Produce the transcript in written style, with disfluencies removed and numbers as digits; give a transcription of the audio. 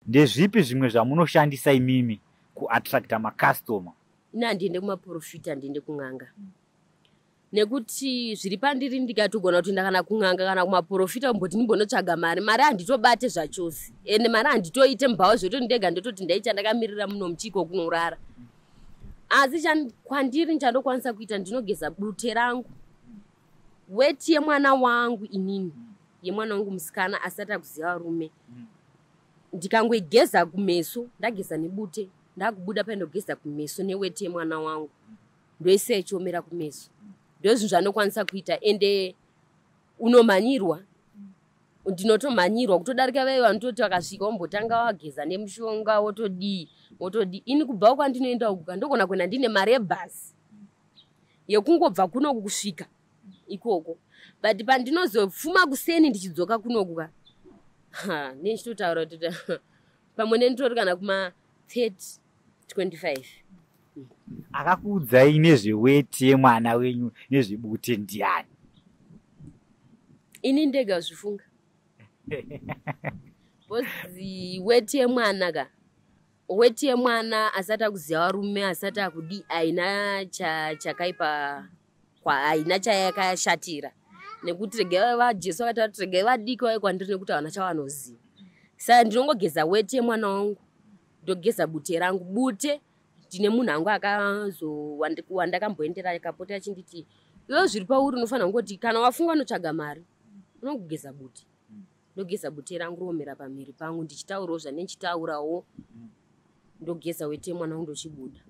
Ndezvipi zvimwe zvamunoshandisa imimi kuattracta makastoma? Ina ndiende kumaprofita, ndiende kung'anga. Nekuti zviri pandiri ndikatogona kuti ndakana kung'anga kana kumaprofita mboti ndimbonotsvaga mari. Mari handitobate zvachose. Ende mari handitoite mbao zvototi ndega ndototi ndaita ndakamirira muno muchiko kunorara. Asi kwandiri ndichandokwanisa kuita ndinogeza bute rangu. Weti yemwana wangu inini. Yemwana wangu musikana asati akuziva rume. Ndikangoigeza kumeso, ndageza nebute, ndakubuda pandogeza kumeso neweti yemwana wangu. Ndoise ichiomera kumeso. Ndozvinhu zvanokwanisa kuita. Ende unomanyirwa. Ndinotomanyirwa kutodarika veve vanototi vakasvika wombotanga wageza nemushonga wotodi. Ini kubva kwandinoenda uku ndogona kuenda ndine mari yebhasi yekungobva kunoku kusvika ikoko. But pandinozopfuma kuseni ndichidzoka kunoku nechitotaura kuti pamwe ndinotori kana kuma 30 25. Akakuudzai nezveweti yemwana wenyu nezvebute ndiani? Ini ndega zvifunga. Bozi weti yemwana ka. Weti yemwana asati akuziva rume, asati akudi, aina chakaipa kwa aina chayakashatira. Nekuti regai vajesu vakati regai vadiki vauye kwandiri nekuti havana chavanoziva. Saka ndinongogeza weti yemwana wangu, ndogeza bute rangu. Bute ndine munhu angu wandakamboendera akapota achinditi iwe zviri pauri unofanira kungoti kana wafunga unotsvaga mari unongogeza bute. Ndogeza bute rangu roomera pamhiri pangu ndichitaurawo zvandichitaurawo. Ndogeza weti yemwana wangu ndochibuda.